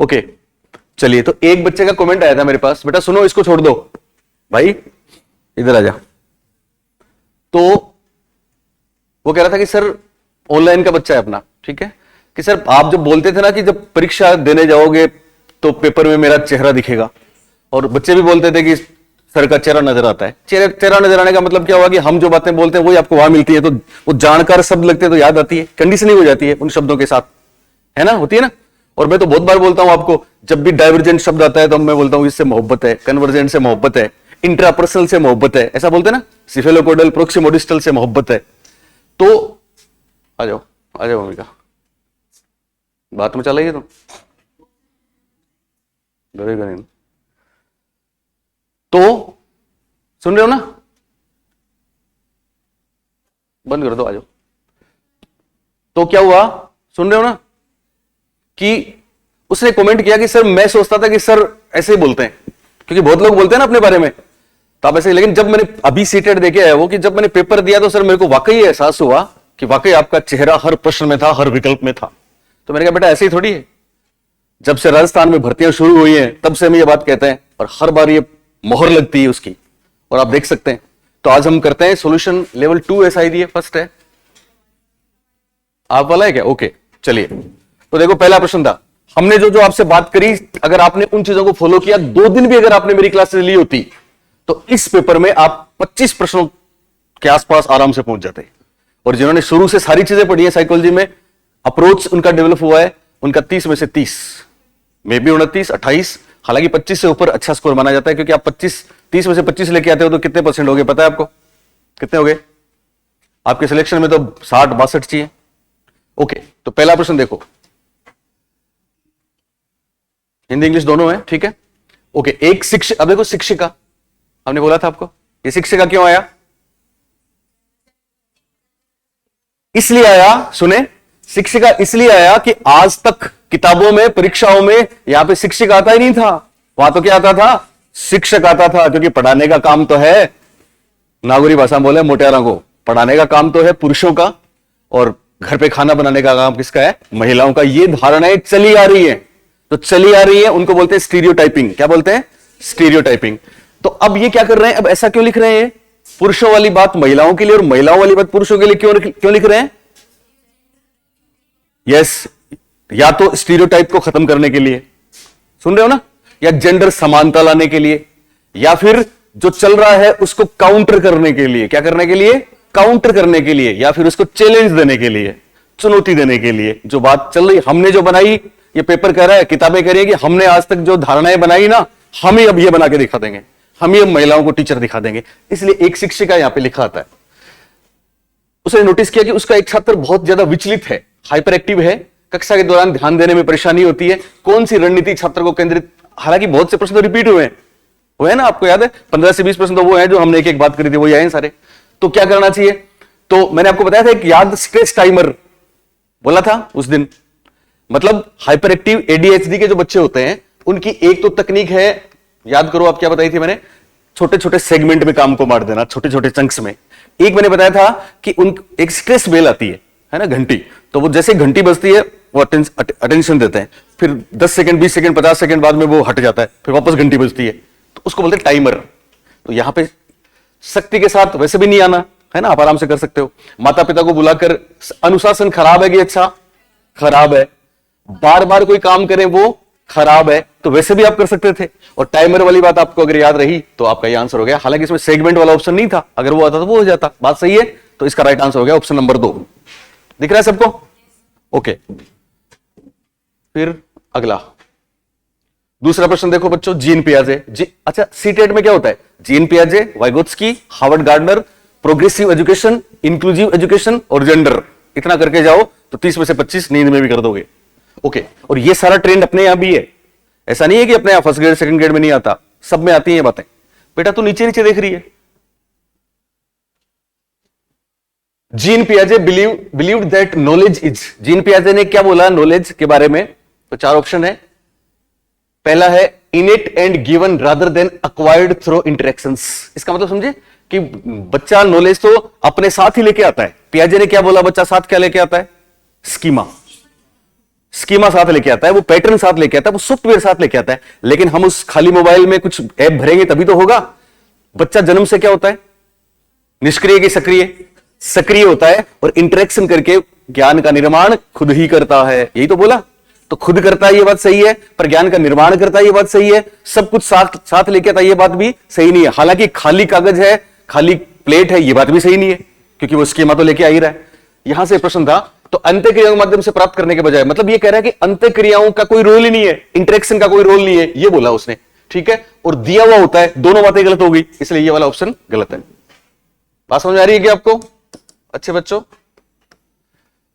Okay चलिए, तो एक बच्चे का कमेंट आया था मेरे पास, बेटा सुनो इसको छोड़ दो भाई, इधर आ जा। तो वो कह रहा था कि सर ऑनलाइन का बच्चा है अपना, ठीक है, कि सर आप जब बोलते थे ना कि जब परीक्षा देने जाओगे तो पेपर में मेरा चेहरा दिखेगा, और बच्चे भी बोलते थे कि सर का चेहरा नजर आता है। चेहरा नजर आने का मतलब क्या हुआ कि हम जो बातें बोलते हैं वही आपको वहां मिलती है, तो वो जानकार शब्द लगते हैं तो याद आती है, कंडीशनिंग हो जाती है उन शब्दों के साथ, है ना, होती है ना। और मैं तो बहुत बार बोलता हूं आपको, जब भी डाइवर्जेंट शब्द आता है तो मैं बोलता हूं इससे मोहब्बत है, कन्वर्जेंट से मोहब्बत है, इंट्रापर्सनल से मोहब्बत है, ऐसा बोलते हैं ना, सिफेलोकोडल प्रोक्सिमोडिस्टल से मोहब्बत है। तो आ जाओ भूमिका, बात में चला ही तो डरेगा नहीं। तो सुन रहे हो ना, बंद कर दो, आ जाओ। तो क्या हुआ, सुन रहे हो ना, कि उसने कमेंट किया कि सर मैं सोचता था कि सर ऐसे ही बोलते हैं, क्योंकि बहुत लोग बोलते हैं ना अपने बारे में, तो आप ऐसे ही, लेकिन जब मैंने अभी सीटेड देखे है वो, कि जब मैंने पेपर दिया तो सर मेरे को वाकई एहसास हुआ कि वाकई आपका चेहरा हर प्रश्न में था, हर विकल्प में था। तो मैंने कहा बेटा ऐसे ही थोड़ी है, जब से राजस्थान में भर्तियां शुरू हुई हैं तब से हम ये बात कहते हैं, और हर बार ये मोहर लगती है उसकी, और आप देख सकते हैं। तो आज हम करते हैं सॉल्यूशन लेवल 2 ऐसा ही दिए, फर्स्ट है आप वाला है क्या, ओके चलिए। तो देखो पहला प्रश्न था, हमने जो आपसे बात करी, अगर आपने उन चीजों को फॉलो किया, 2 दिन भी अगर आपने मेरी क्लासेस ली होती, तो इस पेपर में आप 25 प्रश्नों के आसपास आराम से पहुंच जाते। और जिन्होंने शुरू से सारी चीजें पढ़ी है साइकोलॉजी में, अप्रोच उनका डेवलप हुआ है, उनका 30 में से 30, मे बी 29, 28, हालांकि 25 से ऊपर अच्छा स्कोर माना जाता है, क्योंकि आप 30 में से 25 लेके आते हो तो कितने परसेंट हो गए पता है आपको, कितने हो गए आपके सिलेक्शन में, तो 60-62 चाहिए। ओके, तो पहला प्रश्न देखो, हिंदी इंग्लिश दोनों है, ठीक है, ओके। एक शिक्षक, अब देखो शिक्षिका, हमने बोला था आपको, ये शिक्षिका क्यों आया, इसलिए आया, सुने, शिक्षिका इसलिए आया कि आज तक किताबों में, परीक्षाओं में यहां पे शिक्षक आता ही नहीं था, वहां तो क्या आता था, शिक्षक आता था, क्योंकि पढ़ाने का काम तो है, नागौरी भाषा में बोले मोटेरा को, पढ़ाने का काम तो है पुरुषों का, और घर पे खाना बनाने का काम किसका है, महिलाओं का। ये धारणाएं चली आ रही है, तो चली आ रही है, उनको बोलते हैं स्टीरियोटाइपिंग। क्या बोलते हैं, स्टीरियोटाइपिंग। तो अब ये क्या कर रहे हैं, अब ऐसा क्यों लिख रहे हैं, पुरुषों वाली बात महिलाओं के लिए और महिलाओं वाली बात पुरुषों के लिए क्यों लिख रहे हैं, यस, या तो स्टीरियोटाइप को खत्म करने के लिए, सुन रहे हो ना, या जेंडर समानता लाने के लिए, या फिर जो चल रहा है उसको काउंटर करने के लिए। क्या करने के लिए, काउंटर करने के लिए, या फिर उसको चैलेंज देने के लिए, चुनौती देने के लिए। जो बात चल रही, हमने जो बनाई, ये पेपर कह रहा है, किताबें कह रही है कि हमने आज तक जो धारणाएं बनाई ना, हम ही अब ये बना के दिखा देंगे, हम ही अब महिलाओं को टीचर दिखा देंगे। इसलिए एक शिक्षिका यहां पे लिखा आता है। उसने नोटिस किया कि उसका एक छात्र बहुत ज्यादा विचलित है, हाइपर एक्टिव है, कक्षा के दौरान ध्यान देने में परेशानी होती है, कौन सी रणनीति छात्र को केंद्रित। हालांकि बहुत से प्रश्न तो रिपीट हुए हैं, वो है ना, आपको याद है 15 से 20 प्रश्न तो वो है जो हमने एक बात करी थी, वही आए सारे। तो क्या करना चाहिए, तो मैंने आपको बताया था एक याद स्ट्रेस टाइमर बोला था उस दिन। मतलब हाइपर एक्टिव एडीएचडी के जो बच्चे होते हैं, उनकी एक तो तकनीक है, याद करो आप क्या बताई थी मैंने, छोटे छोटे सेगमेंट में काम को मार देना, छोटे छोटे चंक्स में। एक मैंने बताया था कि उन एक स्ट्रेस बेल आती है ना, घंटी, तो वो जैसे घंटी बजती है वो अटेंशन देते हैं, फिर 10 सेकंड 20 सेकंड 50 सेकंड बाद में वो हट जाता है, फिर वापस घंटी बजती है, तो उसको बोलते हैं टाइमर। तो यहां पे शक्ति के साथ वैसे भी नहीं आना है ना, आप आराम से कर सकते हो। माता पिता को बुलाकर, अनुशासन खराब है कि अच्छा, खराब है, बार बार कोई काम करें वो खराब है, तो वैसे भी आप कर सकते थे। और टाइमर वाली बात आपको अगर याद रही तो आपका ये आंसर हो गया। हालांकि इसमें सेगमेंट वाला ऑप्शन नहीं था, अगर वो आता तो वो हो जाता। बात सही है, तो इसका राइट आंसर हो गया ऑप्शन नंबर 2। दिख रहा है सबको, ओके। फिर अगला दूसरा प्रश्न देखो बच्चों, जीन पियाजे अच्छा, सीटेट में क्या होता है, जीन पियाजे, Vygotsky, Harvard Gardner, progressive education, inclusive education और जेंडर, इतना करके जाओ तो 30 में से 25 नींद में भी कर दोगे, ओके। और ये सारा ट्रेंड अपने यहां भी है, ऐसा नहीं है कि अपने यहां फर्स्ट ग्रेड सेकंड ग्रेड में नहीं आता, सब में आती है बातें। बेटा तू नीचे नीचे देख रही है। जीन पियाजे believed that knowledge is, Jean पियाजे ने क्या बोला नॉलेज के बारे में, तो 4 ऑप्शन है। पहला है इनेट and given rather than acquired through interactions. इसका मतलब समझे कि बच्चा नॉलेज तो अपने साथ ही लेके आता है। पियाजे ने क्या बोला, बच्चा साथ क्या लेके आता है, स्कीमा। स्कीमा साथ लेके आता है, वो पैटर्न साथ लेके आता है, वो सॉफ्टवेयर साथ लेके आता है, लेकिन हम उस खाली मोबाइल में कुछ ऐप भरेंगे तभी तो होगा। बच्चा जन्म से क्या होता है, निष्क्रिय की सक्रिय, सक्रिय होता है और इंटरेक्शन करके ज्ञान का निर्माण खुद ही करता है, यही तो बोला। तो खुद करता है ये बात सही है, पर ज्ञान का निर्माण करता है ये बात सही है, सब कुछ साथ साथ लेके आता है ये बात भी सही नहीं है। हालांकि खाली कागज है, खाली प्लेट है, ये बात भी सही नहीं है, क्योंकि वो स्कीमा तो लेके आ ही रहा है। यहां से प्रश्न था, तो अंत्यक्रियाओं के माध्यम से प्राप्त करने के बजाय, मतलब ये कह रहा है कि अंत्यक्रियाओं का कोई रोल ही नहीं है, इंटरेक्शन का कोई रोल नहीं है, ये बोला उसने, ठीक है। और दिया हुआ होता है, दोनों बातें गलत हो गई, इसलिए ये वाला ऑप्शन गलत है। बात समझ आ रही है क्या आपको अच्छे बच्चों?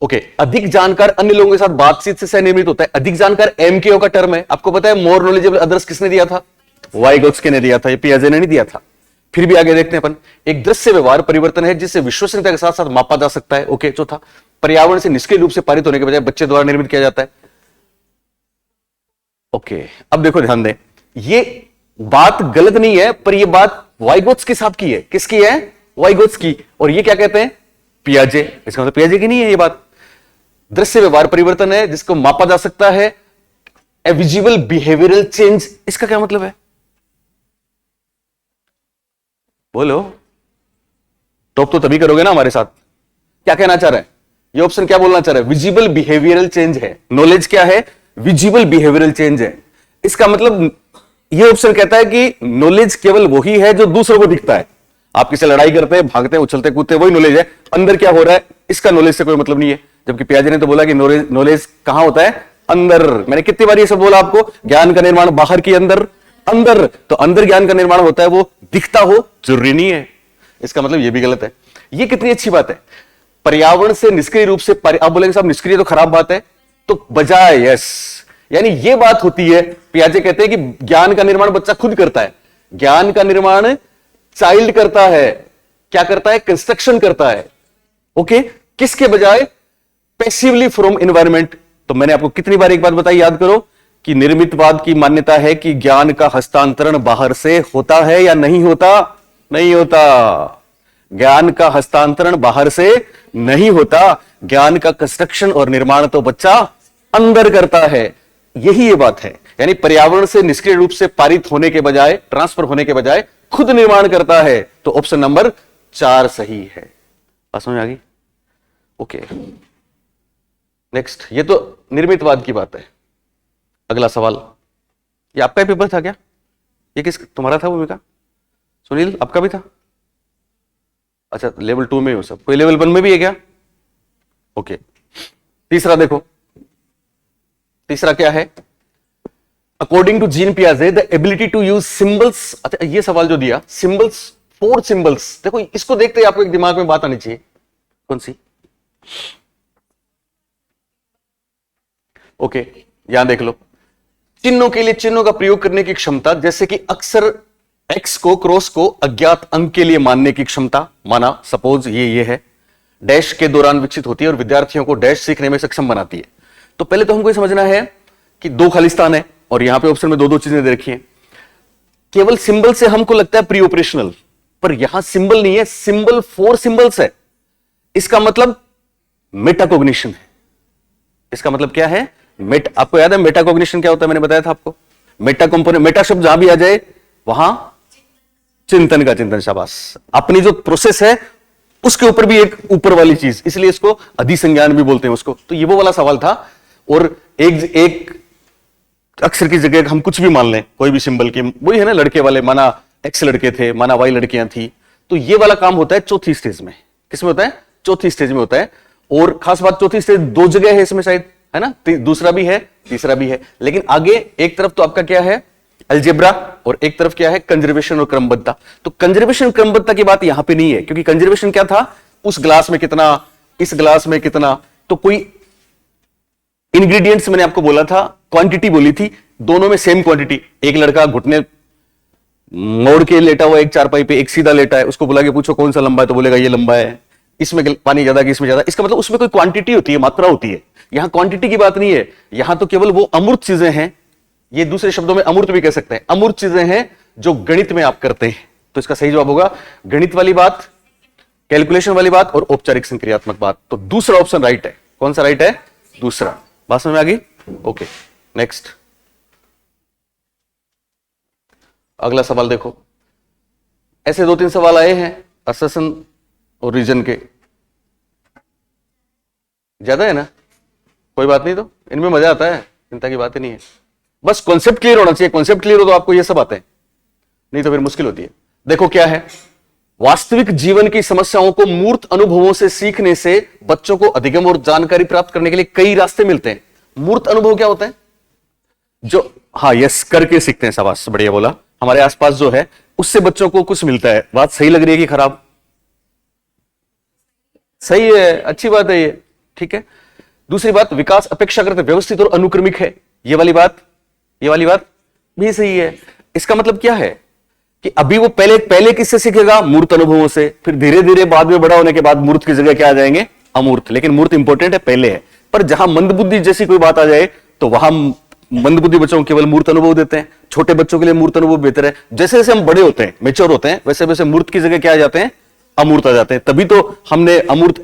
ओके, अधिक जानकार अन्य लोगों के साथ बातचीत से सह निर्मित होता है। अधिक जानकार एमकेओ का टर्म है, आपको पता है। मोर नॉलेजेबल अदर्स किसने दिया था? वाइगोत्स्की ने दिया था, ये पियाजे ने नहीं दिया था। फिर भी आगे देखते हैं अपन। एक दृश्य व्यवहार परिवर्तन है जिससे विश्वसनीयता के साथ साथ मापा जा सकता है। ओके, चौथा, पर्यावरण से निष्क्रिय रूप से पारित होने के बजाय बच्चे द्वारा निर्मित किया जाता है। ओके, अब देखो ध्यान दें, ये बात गलत नहीं है, पर ये बात वाइगोत्स्की के साथ की है। किसकी है? वाइगोत्स्की। और ये क्या कहते हैं? पियाजे। इसका मतलब पियाजे की नहीं है ये बात। दृश्य व्यवहार परिवर्तन है जिसको मापा जा सकता है। ए विजिबल बिहेवियरल चेंज, इसका क्या मतलब है? बोलो, टॉप तो तभी करोगे ना हमारे साथ। क्या कहना चाह रहा है ये ऑप्शन? क्या बोलना चाह रहा है? विजिबल बिहेवियरल चेंज है। नॉलेज क्या है? विजिबल बिहेवियरल चेंज है। इसका मतलब ये ऑप्शन कहता है कि नॉलेज केवल वही है जो दूसरों को दिखता है। आप किसी लड़ाई करते हैं, भागते हैं, उछलते कूदते, वही नॉलेज है। अंदर क्या हो रहा है इसका नॉलेज से कोई मतलब नहीं है। जबकि पियाजे ने तो बोला कि नॉलेज कहां होता है? अंदर। मैंने कितनी बार ये सब बोला आपको, ज्ञान का निर्माण बाहर की अंदर, अंदर। तो अंदर ज्ञान का निर्माण होता है, वो दिखता हो जरूरी नहीं है। इसका मतलब ये भी गलत है। ये कितनी अच्छी बात है। पर्यावरण से निष्क्रिय रूप से, आप बोलेंगे साहब निष्क्रिय तो खराब बात है, तो बजाय, यस, यानी ये बात होती है। पियाजे कहते हैं कि ज्ञान का निर्माण बच्चा खुद करता है। ज्ञान का निर्माण चाइल्ड करता है। क्या करता है? कंस्ट्रक्शन करता है। ओके, किसके बजाय? Passively from environment. तो मैंने आपको कितनी बार एक बात बताई, याद करो, कि निर्मितवाद की मान्यता है कि ज्ञान का हस्तांतरण बाहर से होता है या नहीं होता? नहीं होता। ज्ञान का हस्तांतरण बाहर से नहीं होता। ज्ञान का कंस्ट्रक्शन और निर्माण तो बच्चा अंदर करता है। यही ये बात है। यानी पर्यावरण से निष्क्रिय रूप से पारित होने के बजाय, ट्रांसफर होने के बजाय खुद निर्माण करता है। तो ऑप्शन नंबर 4 सही है। बात समझ आ गई? Okay, next. ये तो निर्मितवाद की बात है। अगला सवाल, ये आपका ही पेपर था क्या? ये किस तुम्हारा था भूमिका? सुनील, आपका भी था? अच्छा, लेवल 2 में हो सब। कोई लेवल 1 में भी है क्या? ओके, तीसरा देखो, तीसरा क्या है? अकॉर्डिंग टू जीन पियाजे the ability to use symbols. अच्छा, ये सवाल जो दिया, सिंबल्स, 4 सिंबल्स, देखो इसको देखते ही आपको एक दिमाग में बात आनी चाहिए। कौन सी? ओके, यहां देख लो। चिन्हों के लिए चिन्हों का प्रयोग करने की क्षमता, जैसे कि अक्सर एक्स को, क्रॉस को अज्ञात अंक के लिए मानने की क्षमता, माना सपोज ये है, डैश के दौरान विकसित होती है और विद्यार्थियों को डैश सीखने में सक्षम बनाती है। तो पहले तो हमको ये समझना है कि 2 खालिस्तान है और यहां पे ऑप्शन में 2-2 चीजें दे रखी हैं। केवल सिंबल से हमको लगता है प्री ऑपरेशनल, पर यहां सिंबल नहीं है, सिंबल 4 सिंबल्स है। इसका मतलब मेटाकॉग्निशन है। इसका मतलब क्या है? आपको याद है मेटाकॉग्निशन क्या होता है? मैंने बताया था आपको। मेटा कंपोनेंट, मेटा शब्द जहां भी आ जाए वहां चिंतन का चिंतन। शाबाश। अपनी जो प्रोसेस है उसके ऊपर भी एक ऊपर वाली चीज, इसलिए इसको अधिसंज्ञान भी बोलते हैं उसको। तो ये वो वाला सवाल था। और एक अक्षर की जगह हम कुछ भी मान लें, कोई भी सिंबल की, वही है ना लड़के वाले, माना एक्स लड़के थे, माना वाई लड़कियां थी। तो ये वाला काम होता है चौथी स्टेज में। किसमें होता है? चौथी स्टेज में होता है। और खास बात, चौथी स्टेज 2 जगह है इसमें शायद, है ना? दूसरा भी है, तीसरा भी है। लेकिन आगे एक तरफ तो आपका क्या है? अलजेब्रा, और एक तरफ क्या है? कंजर्वेशन और क्रमबद्धता। तो कंजर्वेशन क्रमबद्धता की बात यहां पे नहीं है, क्योंकि कंजर्वेशन क्या था? उस ग्लास में कितना, इस ग्लास में कितना। तो कोई इंग्रेडिएंट्स मैंने आपको बोला था, क्वांटिटी बोली थी, दोनों में सेम क्वांटिटी। एक लड़का घुटने मोड़ के लेटा हुआ एक चारपाई पे, एक सीधा लेटा है, उसको बुला के पूछो कौन सा लंबा है, तो बोलेगा ये लंबा है। इसमें पानी ज्यादा कि इसमें ज्यादा? इसका मतलब उसमें कोई क्वांटिटी होती है, मात्रा होती है। यहां क्वांटिटी की बात नहीं है, यहां तो केवल वो अमूर्त चीजें हैं। ये दूसरे शब्दों में अमूर्त भी कह सकते हैं। अमूर्त चीजें हैं जो गणित में आप करते हैं। तो इसका सही जवाब होगा गणित वाली बात, कैलकुलेशन वाली बात और औपचारिक संक्रियात्मक बात। तो दूसरा ऑप्शन राइट है। कौन सा राइट है? दूसरा। बात समझ में आ गई? ओके, नेक्स्ट अगला सवाल देखो। ऐसे 2-3 सवाल आए हैं असर्शन और रीजन के, ज्यादा है ना, कोई बात नहीं, तो इनमें मजा आता है, चिंता की बात ही नहीं है, बस कॉन्सेप्ट क्लियर होना चाहिए। कॉन्सेप्ट क्लियर हो तो आपको ये सब आते हैं, नहीं तो फिर मुश्किल होती है। देखो क्या है, वास्तविक जीवन की समस्याओं को मूर्त अनुभवों से सीखने से बच्चों को अधिगम और जानकारी प्राप्त करने के लिए कई रास्ते मिलते हैं। मूर्त अनुभव क्या होता है? जो, हाँ यस, करके सीखते हैं, शाबाश, बढ़िया बोला। हमारे आसपास जो है उससे बच्चों को कुछ मिलता है। बात सही लग रही है कि खराब? सही है, अच्छी बात है ये, ठीक है। दूसरी बात, विकास अपेक्षाकृत व्यवस्थित और अनुक्रमिक है। ये वाली बात भी सही है। इसका मतलब क्या है कि अभी वो पहले किससे सीखेगा? मूर्त अनुभवों से। फिर धीरे धीरे बाद में बड़ा होने के बाद मूर्त की जगह क्या आ जाएंगे? अमूर्त। लेकिन मूर्त इंपॉर्टेंट है, पहले है। पर जहां मंदबुद्धि जैसी कोई बात आ जाए तो वहां मंदबुद्धि बच्चों को केवल मूर्त अनुभव देते हैं। छोटे बच्चों के लिए मूर्त अनुभव बेहतर है। जैसे जैसे हम बड़े होते हैं, मेच्योर होते हैं, वैसे वैसे मूर्त की जगह क्या आ जाते हैं? अमूर्त आ जाते हैं। तभी तो हमने अमूर्त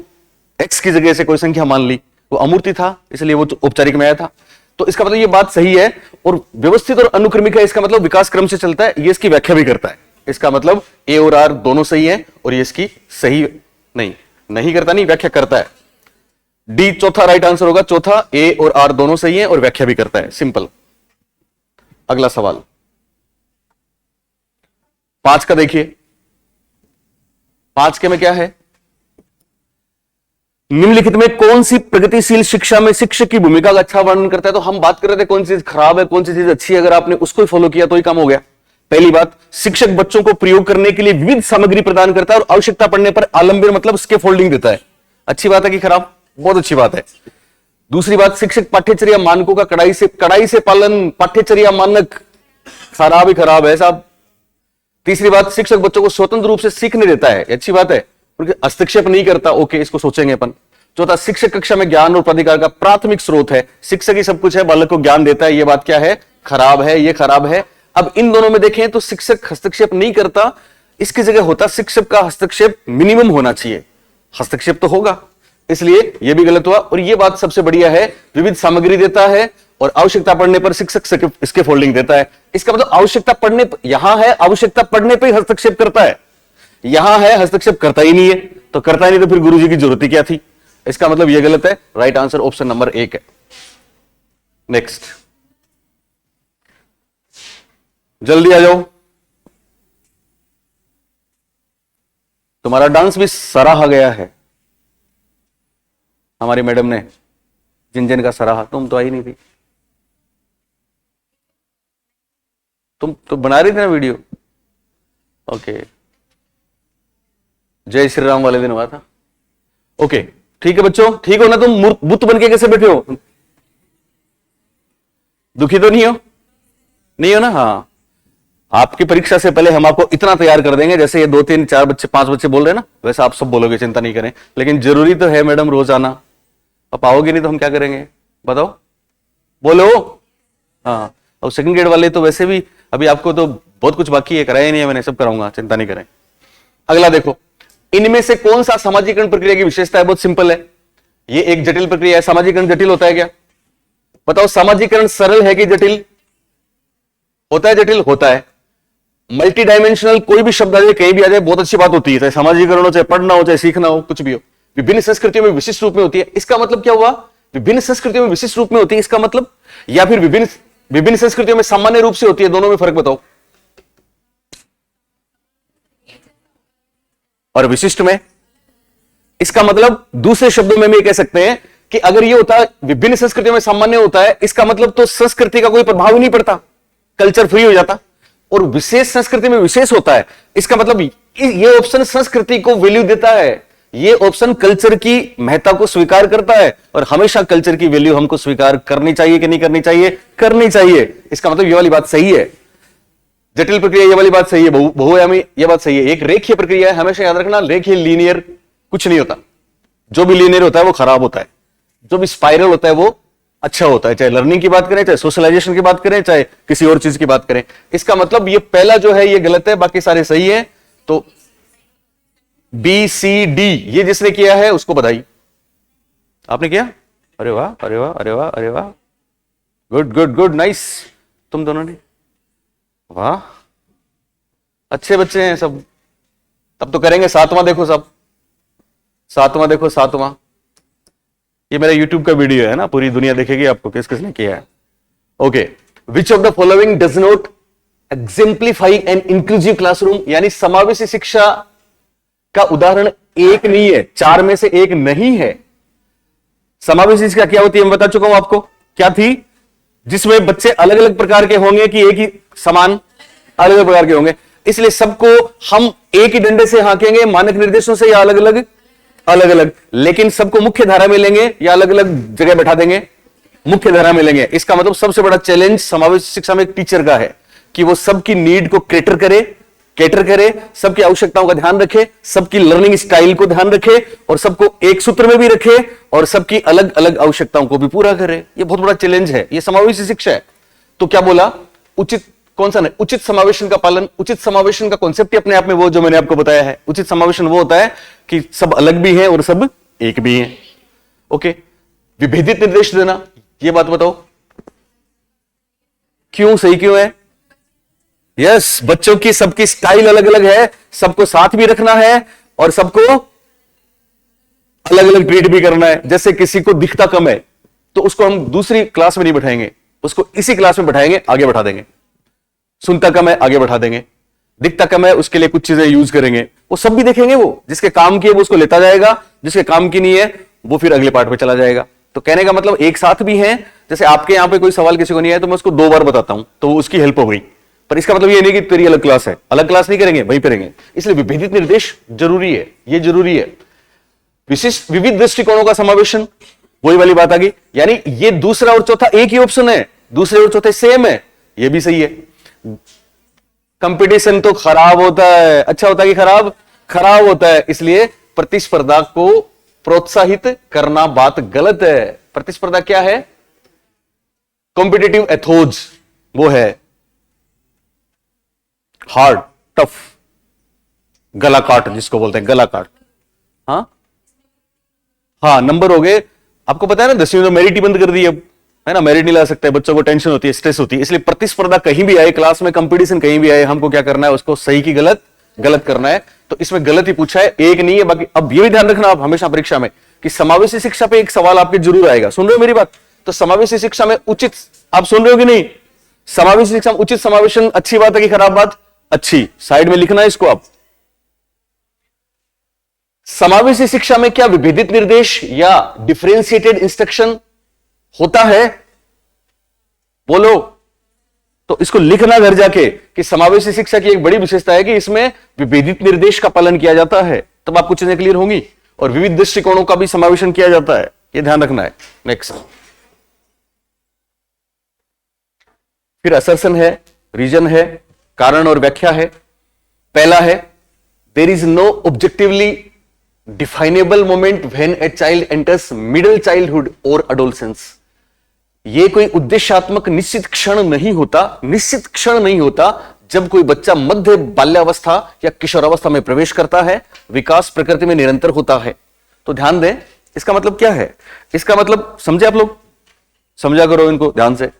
एक्स की जगह से कोई संख्या मान ली, वो अमूर्त था, इसलिए वो औपचारिक में आया था। तो इसका मतलब ये बात सही है। और व्यवस्थित और अनुक्रमिक है, इसका मतलब विकास क्रम से चलता है। ये इसकी व्याख्या भी करता है। इसका मतलब ए और आर दोनों सही है, और ये इसकी सही नहीं करता, नहीं, व्याख्या करता है। डी चौथा राइट आंसर होगा। चौथा, ए और आर दोनों सही है और व्याख्या भी करता है। सिंपल। अगला सवाल 5 का देखिए। 5 के में क्या है? निम्नलिखित में कौन सी प्रगतिशील शिक्षा में शिक्षक की भूमिका का अच्छा वर्णन करता है? तो हम बात कर रहे थे कौन सी चीज खराब है, कौन सी चीज अच्छी है। अगर आपने उसको ही फॉलो किया तो ही काम हो गया। पहली बात, शिक्षक बच्चों को प्रयोग करने के लिए विविध सामग्री प्रदान करता है और आवश्यकता पड़ने पर आलंबन मतलब स्के फोल्डिंग देता है। अच्छी बात है कि खराब? बहुत अच्छी बात है। दूसरी बात, शिक्षक पाठ्यचर्या मानकों का कड़ाई से पालन, पाठ्यचर्या मानक खराब ही खराब है साहब। तीसरी बात, शिक्षक बच्चों को स्वतंत्र रूप से सीखने देता है। अच्छी बात है, क्योंकि हस्तक्षेप नहीं करता। ओके, इसको सोचेंगे अपन। चौथा, शिक्षक कक्षा में ज्ञान और प्राधिकार का प्राथमिक स्रोत है। शिक्षक ही सब कुछ है, बालक को ज्ञान देता है। ये बात क्या है? खराब है, ये खराब है। अब इन दोनों में देखें तो शिक्षक हस्तक्षेप नहीं करता, इसकी जगह होता शिक्षक का हस्तक्षेप मिनिमम होना चाहिए। हस्तक्षेप तो होगा, इसलिए यह भी गलत हुआ। और यह बात सबसे बढ़िया है, विविध सामग्री देता है और आवश्यकता पड़ने पर शिक्षक इसके फोल्डिंग देता है। इसका मतलब आवश्यकता पड़ने, यहां है आवश्यकता पड़ने पर हस्तक्षेप करता है, यहां है हस्तक्षेप करता ही नहीं है। तो करता ही नहीं तो फिर गुरुजी की जरूरत ही क्या थी? इसका मतलब यह गलत है। राइट आंसर ऑप्शन नंबर 1 है। नेक्स्ट, जल्दी आ जाओ। तुम्हारा डांस भी सराहा गया है हमारी मैडम ने, जिन जिन का सराहा। तुम तो आई नहीं थी, तुम तो बना रही थी ना वीडियो। ओके, जय श्री राम वाले दिन हुआ था। ओके, ठीक है बच्चों, ठीक हो ना? तुम बुत बन के कैसे बैठे हो? दुखी तो नहीं हो? नहीं हो ना? हाँ, आपकी परीक्षा से पहले हम आपको इतना तैयार कर देंगे, जैसे ये 2, 3, 4 बच्चे 5 बच्चे बोल रहे हैं ना, वैसे आप सब बोलोगे, चिंता नहीं करें। लेकिन जरूरी तो है मैडम रोज आना। अब आओगे नहीं तो हम क्या करेंगे बताओ? बोलो। हाँ, और सेकंड ग्रेड वाले तो वैसे भी अभी आपको तो बहुत कुछ बाकी है, कराया नहीं है मैंने, सब कराऊंगा, चिंता नहीं करें। अगला देखो, इनमें से कौन सा सामाजिकरण प्रक्रिया की विशेषता है? बहुत सिंपल है, ये एक जटिल प्रक्रिया है। सामाजिकरण जटिल होता है क्या? बताओ, सामाजिकरण सरल है कि जटिल होता है? जटिल होता है। मल्टी डायमेंशनल, कोई भी शब्द आ जाए, कहीं भी आ जाए, बहुत अच्छी बात होती है। चाहे सामाजिकरण हो, चाहे पढ़ना हो, चाहे सीखना हो, कुछ भी हो। विभिन्न संस्कृतियों में विशिष्ट रूप में होती है। इसका मतलब क्या हुआ? विभिन्न संस्कृतियों में विशिष्ट रूप में होती है, इसका मतलब, या फिर विभिन्न संस्कृतियों में सामान्य रूप से होती है। दोनों में फर्क बताओ। और विशिष्ट में, इसका मतलब दूसरे शब्दों में भी कह सकते हैं कि अगर ये होता है विभिन्न संस्कृतियों में सामान्य होता है, इसका मतलब तो संस्कृति का कोई प्रभाव ही नहीं पड़ता, कल्चर फ्री हो जाता। और विशेष संस्कृति में विशेष होता है, इसका मतलब ये ऑप्शन संस्कृति को वैल्यू देता है, ये ऑप्शन कल्चर की महत्ता को स्वीकार करता है। और हमेशा कल्चर की वैल्यू हमको स्वीकार करनी चाहिए कि नहीं करनी चाहिए? करनी चाहिए। इसका मतलब ये वाली बात सही है। जटिल प्रक्रिया ये वाली बात सही है, बहुआयामी ये बात सही है। एक रेखीय प्रक्रिया है, हमेशा याद रखना, रेखीय लीनियर कुछ नहीं होता। जो भी लीनियर होता है वो खराब होता है, जो भी स्पाइरल होता है वो अच्छा होता है। चाहे लर्निंग की बात करें, चाहे सोशलाइजेशन की बात करें, चाहे किसी और चीज की बात करें। इसका मतलब ये पहला जो है ये गलत है, बाकी सारे सही है। तो बी सी डी ये जिसने किया है उसको बधाई। आपने किया? अरे वाह, अरे वाह, अरे वाह, अरे वाह, गुड गुड गुड, नाइस। तुम दोनों ने, वाह, अच्छे बच्चे हैं सब। तब तो करेंगे सातवां, देखो सब, सातवां देखो, सातवां। ये मेरा यूट्यूब का वीडियो है ना, पूरी दुनिया देखेगी आपको किस किसने किया है। Okay, which of the following does not exemplify an inclusive classroom, यानी समावेशी शिक्षा का उदाहरण एक नहीं है, चार में से एक नहीं है। समावेशी शिक्षा क्या होती है मैं बता चुका हूं आपको, क्या थी, जिसमें बच्चे अलग अलग प्रकार के होंगे कि एक ही समान, अलग अलग प्रकार के होंगे, इसलिए सबको हम एक ही डंडे से हाकेंगे, मानक निर्देशों से, या अलग अलग, अलग अलग, लेकिन सबको मुख्य धारा में लेंगे या अलग अलग जगह बैठा देंगे, मुख्य धारा में लेंगे। इसका मतलब सबसे बड़ा चैलेंज समावेशी शिक्षा में एक टीचर का है कि वो सबकी नीड को कैटर करे, सबकी आवश्यकताओं का ध्यान रखे, सबकी लर्निंग स्टाइल को ध्यान रखे, और सबको एक सूत्र में भी रखे, और सबकी अलग अलग आवश्यकताओं को भी पूरा करे। ये बहुत बड़ा चैलेंज है, ये समावेशी शिक्षा है। तो क्या बोला, उचित, कौन सा नहीं, उचित समावेशन का पालन। उचित समावेशन का कॉन्सेप्ट ही अपने आप में वो जो मैंने आपको बताया है। उचित समावेशन वो होता है कि सब अलग भी हैं और सब एक भी हैं। ओके, विभेदित निर्देश देना, ये बात बताओ क्यों सही क्यों है। यस, बच्चों की सबकी स्टाइल अलग अलग है, सबको साथ भी रखना है और सबको अलग अलग ट्रीट भी करना है। जैसे किसी को दिखता कम है तो उसको हम दूसरी क्लास में नहीं बैठाएंगे, उसको इसी क्लास में बैठाएंगे, आगे बैठा देंगे। सुनता कम है, आगे बैठा देंगे। दिखता कम है, उसके लिए कुछ चीजें यूज करेंगे, वो सब भी देखेंगे। वो जिसके काम की है वो उसको लेता जाएगा, जिसके काम की नहीं है वो फिर अगले पार्ट पे चला जाएगा। तो कहने का मतलब एक साथ भी है। जैसे आपके यहां पे कोई सवाल किसी को नहीं आया तो मैं उसको 2 बार बताता हूं तो वो उसकी हेल्प हो गई, पर इसका मतलब ये नहीं कि तेरी अलग क्लास है, अलग क्लास नहीं करेंगे, वहीं करेंगे। इसलिए विभेदित निर्देश जरूरी है, ये जरूरी है। विशिष्ट विविध दृष्टिकोणों का समावेशन, वही वाली बात आ गई, यानी ये दूसरा और चौथा एक ही ऑप्शन है, दूसरे और चौथे सेम है, ये भी सही है। कंपटीशन तो खराब होता है, अच्छा होता है कि खराब, खराब होता है, इसलिए प्रतिस्पर्धा को प्रोत्साहित करना बात गलत है। प्रतिस्पर्धा क्या है, कॉम्पिटिटिव एथोज, वो है हार्ड, टफ, गला काट जिसको बोलते हैं, गला काट। हाँ हाँ, नंबर हो गए। आपको पता है ना 10वीं में मेरिट ही बंद कर दी अब, है ना, मेरिट नहीं ला सकते, बच्चों को टेंशन होती है, स्ट्रेस होती है। इसलिए प्रतिस्पर्धा कहीं भी आए, क्लास में कंपटीशन कहीं भी आए, हमको क्या करना है, उसको सही की गलत, गलत करना है। तो इसमें गलत ही पूछा है, एक नहीं है। बाकी अब ये भी ध्यान रखना आप हमेशा परीक्षा में कि समावेशी शिक्षा पे एक सवाल आपके जरूर आएगा। सुन रहे हो मेरी बात? तो समावेशी शिक्षा में उचित, आप सुन रहे हो कि नहीं, समावेशी शिक्षा में उचित समावेशन अच्छी बात है कि खराब बात? अच्छी, साइड में लिखना है इसको आप। समावेशी शिक्षा में क्या विभेदित निर्देश या डिफरेंशिएटेड इंस्ट्रक्शन होता है? बोलो। तो इसको लिखना घर जाके कि समावेशी शिक्षा की एक बड़ी विशेषता है कि इसमें विभेदित निर्देश का पालन किया जाता है, तब आपको चीजें क्लियर होंगी, और विविध दृष्टिकोणों का भी समावेशन किया जाता है, यह ध्यान रखना है। नेक्स्ट, फिर असर्शन है, रीजन है, कारण और व्याख्या है। पहला है, there is no objectively definable moment when a child enters middle childhood और एडोलसेंस। यह कोई उद्देश्यात्मक निश्चित क्षण नहीं होता, निश्चित क्षण नहीं होता जब कोई बच्चा मध्य बाल्यावस्था या किशोरावस्था में प्रवेश करता है। विकास प्रकृति में निरंतर होता है। तो ध्यान दें, इसका मतलब क्या है, इसका मतलब समझे आप लोग, समझा करो इनको ध्यान से।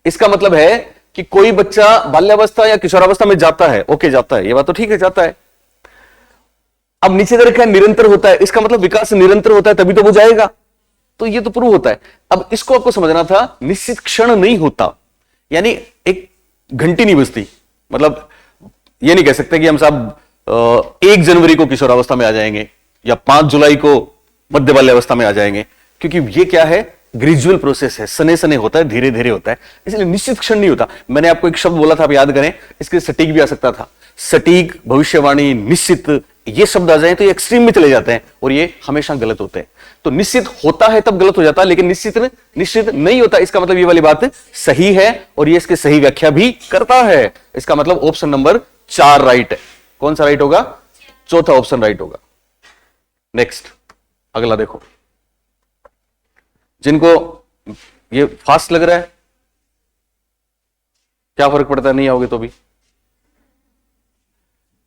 इसका मतलब है कि कोई बच्चा बाल्यावस्था या किशोरावस्था में जाता है, ओके जाता है, ये बात तो ठीक है, जाता है। अब नीचे रखा है निरंतर होता है, इसका मतलब विकास निरंतर होता है तभी तो वो जाएगा, तो ये तो प्रूव होता है। अब इसको आपको समझना था, निश्चित क्षण नहीं होता, यानी एक घंटी नहीं बजती। मतलब ये नहीं कह सकते कि हम साहब 1 जनवरी को किशोरावस्था में आ जाएंगे या 5 जुलाई को मध्य बाल्यावस्था में आ जाएंगे, क्योंकि ये क्या है, ग्रेजुअल प्रोसेस है, सने सने होता है, धीरे धीरे होता है, इसलिए निश्चित क्षण नहीं होता। मैंने आपको एक शब्द बोला था, आप याद करें, इसके सटीक भी आ सकता था। सटीक, भविष्यवाणी, निश्चित, ये शब्द आ जाए तो ये एक्सट्रीम में चले जाते हैं और ये हमेशा गलत होते हैं। तो निश्चित होता है तब गलत हो जाता है, लेकिन निश्चित नहीं होता, इसका मतलब ये वाली बात सही है और ये इसकी सही व्याख्या भी करता है। इसका मतलब ऑप्शन नंबर 4 राइट है। कौन सा राइट होगा? चौथा ऑप्शन राइट होगा। नेक्स्ट, अगला देखो, जिनको ये फास्ट लग रहा है, क्या फर्क पड़ता है, नहीं आओगे तो भी।